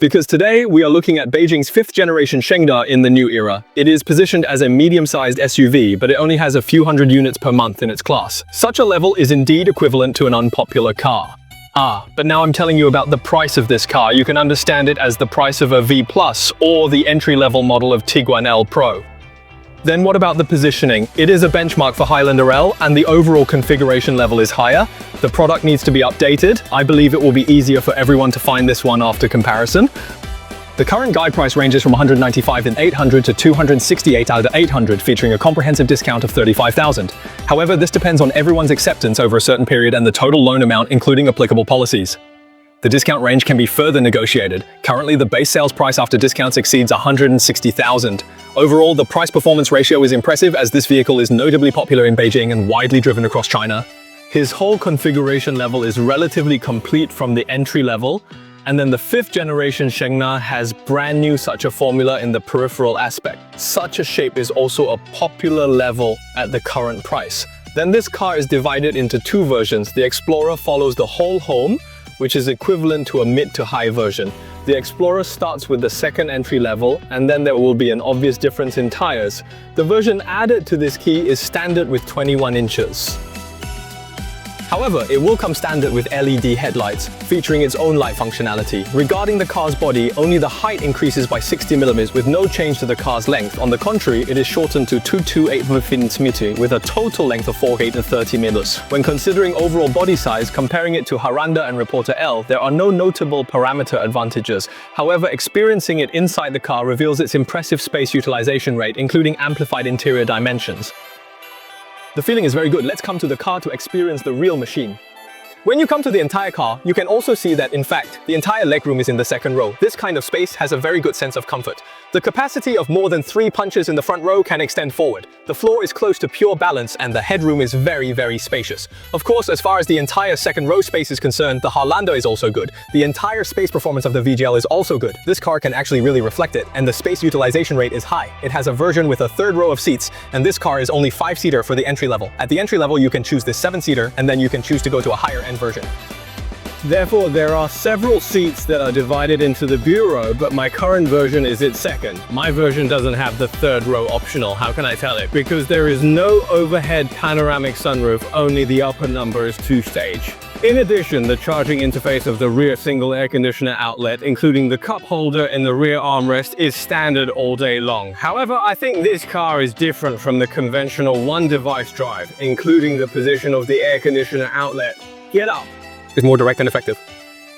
Because today we are looking at Beijing's 5th generation Highlander in the new era. It is positioned as a medium-sized SUV, but it only has a few hundred units per month in its class. Such a level is indeed equivalent to an unpopular car. But now I'm telling you about the price of this car. You can understand it as the price of a V Plus or the entry-level model of Tiguan L Pro. Then what about the positioning? It is a benchmark for Highlander L, and the overall configuration level is higher. The product needs to be updated. I believe it will be easier for everyone to find this one after comparison. The current guide price ranges from 195 in 800 to 268 out of 800, featuring a comprehensive discount of 35,000. However, this depends on everyone's acceptance over a certain period and the total loan amount, including applicable policies. The discount range can be further negotiated. Currently, the base sales price after discounts exceeds 160,000. Overall, the price-performance ratio is impressive, as this vehicle is notably popular in Beijing and widely driven across China. His whole configuration level is relatively complete from the entry level, and then the 5th generation Highlander has brand new such a formula in the peripheral aspect. Such a shape is also a popular level at the current price. Then this car is divided into two versions. The Explorer follows the whole home, which is equivalent to a mid to high version. The Explorer starts with the second entry level, and then there will be an obvious difference in tires. The version added to this key is standard with 21 inches. However, it will come standard with LED headlights, featuring its own light functionality. Regarding the car's body, only the height increases by 60 mm with no change to the car's length. On the contrary, it is shortened to 228 mm with a total length of 430 mm. When considering overall body size, comparing it to Highlander and Reporter L, there are no notable parameter advantages. However, experiencing it inside the car reveals its impressive space utilization rate, including amplified interior dimensions. The feeling is very good. Let's come to the car to experience the real machine. When you come to the entire car, you can also see that, in fact, the entire legroom is in the second row. This kind of space has a very good sense of comfort. The capacity of more than 3 punches in the front row can extend forward. The floor is close to pure balance, and the headroom is very, very spacious. Of course, as far as the entire second row space is concerned, the Highlander is also good. The entire space performance of the VGL is also good. This car can actually really reflect it, and the space utilization rate is high. It has a version with a third row of seats, and this car is only 5-seater for the entry level. At the entry level, you can choose this 7-seater, and then you can choose to go to a higher end version. Therefore, there are several seats that are divided into the bureau, but my current version is its second. My version doesn't have the third row optional. How can I tell it? Because there is no overhead panoramic sunroof, only the upper number is 2-stage. In addition, the charging interface of the rear single air conditioner outlet, including the cup holder and the rear armrest, is standard all day long. However, I think this car is different from the conventional one-device drive, including the position of the air conditioner outlet. Get up! Is more direct and effective.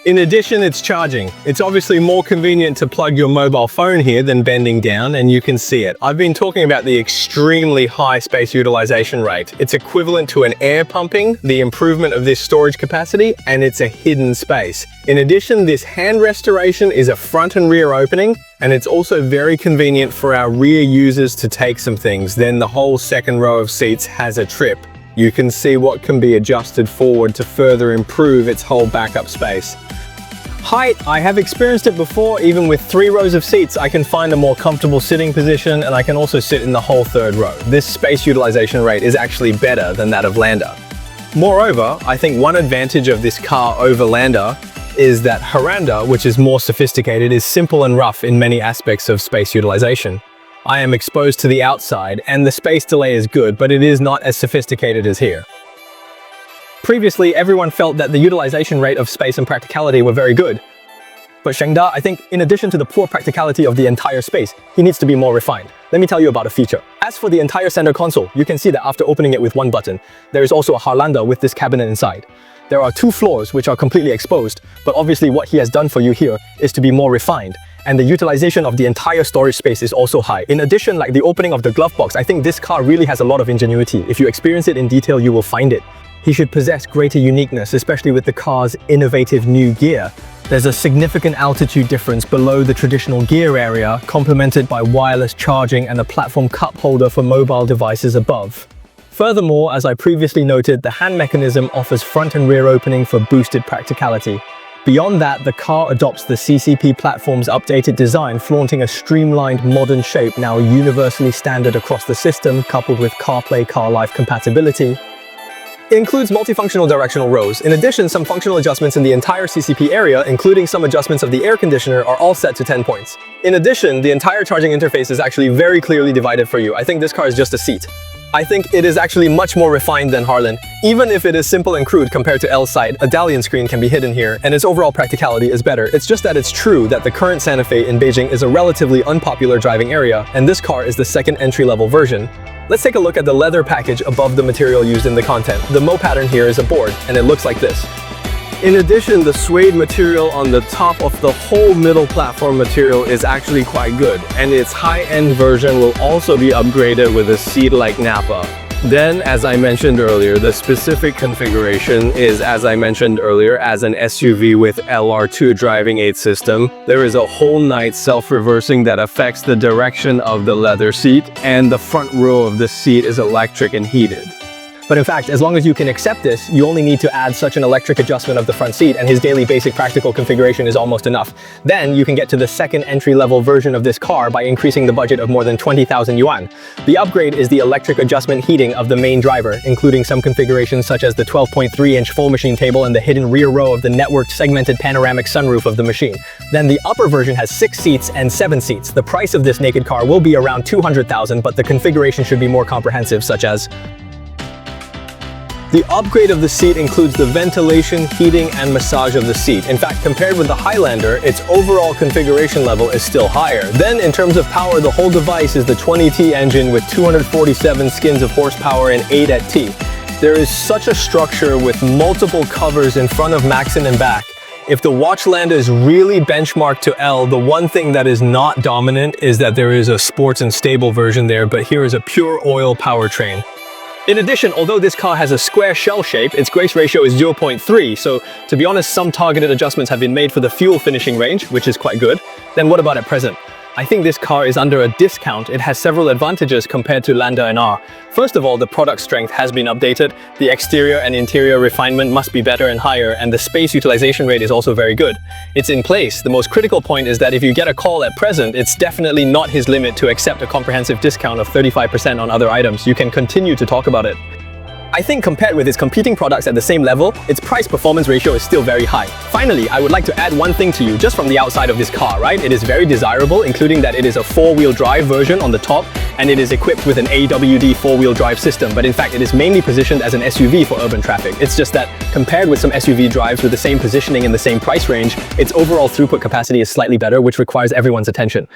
In addition, it's charging. It's obviously more convenient to plug your mobile phone here than bending down, and you can see it. I've been talking about the extremely high space utilization rate. It's equivalent to an air pumping, the improvement of this storage capacity, and it's a hidden space. In addition, this hand restoration is a front and rear opening, and it's also very convenient for our rear users to take some things. Then the whole second row of seats has a trip. You can see what can be adjusted forward to further improve its whole backup space. Height, I have experienced it before. Even with 3 rows of seats, I can find a more comfortable sitting position, and I can also sit in the whole third row. This space utilization rate is actually better than that of Lander. Moreover, I think one advantage of this car over Lander is that Highlander, which is more sophisticated, is simple and rough in many aspects of space utilization. I am exposed to the outside, and the space delay is good, but it is not as sophisticated as here. Previously, everyone felt that the utilization rate of space and practicality were very good. But Highlander, I think, in addition to the poor practicality of the entire space, he needs to be more refined. Let me tell you about a feature. As for the entire center console, you can see that after opening it with one button, there is also a Highlander with this cabinet inside. There are 2 floors which are completely exposed, but obviously what he has done for you here is to be more refined. And the utilization of the entire storage space is also high. In addition, like the opening of the glove box, I think this car really has a lot of ingenuity. If you experience it in detail, you will find it. He should possess greater uniqueness, especially with the car's innovative new gear. There's a significant altitude difference below the traditional gear area, complemented by wireless charging and a platform cup holder for mobile devices above. Furthermore, as I previously noted, the hand mechanism offers front and rear opening for boosted practicality. Beyond that, the car adopts the CCP platform's updated design, flaunting a streamlined modern shape now universally standard across the system, coupled with CarPlay CarLife compatibility. It includes multifunctional directional rows. In addition, some functional adjustments in the entire CCP area, including some adjustments of the air conditioner, are all set to 10 points. In addition, the entire charging interface is actually very clearly divided for you. I think this car is just a seat. I think it is actually much more refined than Harlan. Even if it is simple and crude compared to L's side, a Dalian screen can be hidden here, and its overall practicality is better. It's just that it's true that the current Santa Fe in Beijing is a relatively unpopular driving area, and this car is the second entry-level version. Let's take a look at the leather package above the material used in the content. The Mo pattern here is a board, and it looks like this. In addition, the suede material on the top of the whole middle platform material is actually quite good, and its high-end version will also be upgraded with a seat like Napa. Then, as I mentioned earlier, the specific configuration is, as I mentioned earlier, as an SUV with LR2 driving aid system. There is a whole night self-reversing that affects the direction of the leather seat, and the front row of the seat is electric and heated. But in fact, as long as you can accept this, you only need to add such an electric adjustment of the front seat, and his daily basic practical configuration is almost enough. Then you can get to the second entry-level version of this car by increasing the budget of more than 20,000 yuan. The upgrade is the electric adjustment heating of the main driver, including some configurations such as the 12.3-inch full machine table and the hidden rear row of the networked segmented panoramic sunroof of the machine. Then the upper version has 6 seats and 7 seats. The price of this naked car will be around 200,000, but the configuration should be more comprehensive, such as the upgrade of the seat includes the ventilation, heating, and massage of the seat. In fact, compared with the Highlander, its overall configuration level is still higher. Then, in terms of power, the whole device is the 20T engine with 247 skins of horsepower and 8 at T. There is such a structure with multiple covers in front of Maxon and back. If the Watchlander is really benchmarked to L, the one thing that is not dominant is that there is a sports and stable version there, but here is a pure oil powertrain. In addition, although this car has a square shell shape, its grace ratio is 0.3, so to be honest, some targeted adjustments have been made for the fuel finishing range, which is quite good. Then what about at present? I think this car is under a discount. It has several advantages compared to Landa and R. First of all, the product strength has been updated, the exterior and interior refinement must be better and higher, and the space utilization rate is also very good. It's in place. The most critical point is that if you get a call at present, it's definitely not his limit to accept a comprehensive discount of 35% on other items. You can continue to talk about it. I think compared with its competing products at the same level, its price-performance ratio is still very high. Finally, I would like to add one thing to you just from the outside of this car, right? It is very desirable, including that it is a 4-wheel drive version on the top, and it is equipped with an AWD 4-wheel drive system, but in fact it is mainly positioned as an SUV for urban traffic. It's just that compared with some SUV drives with the same positioning and the same price range, its overall throughput capacity is slightly better, which requires everyone's attention.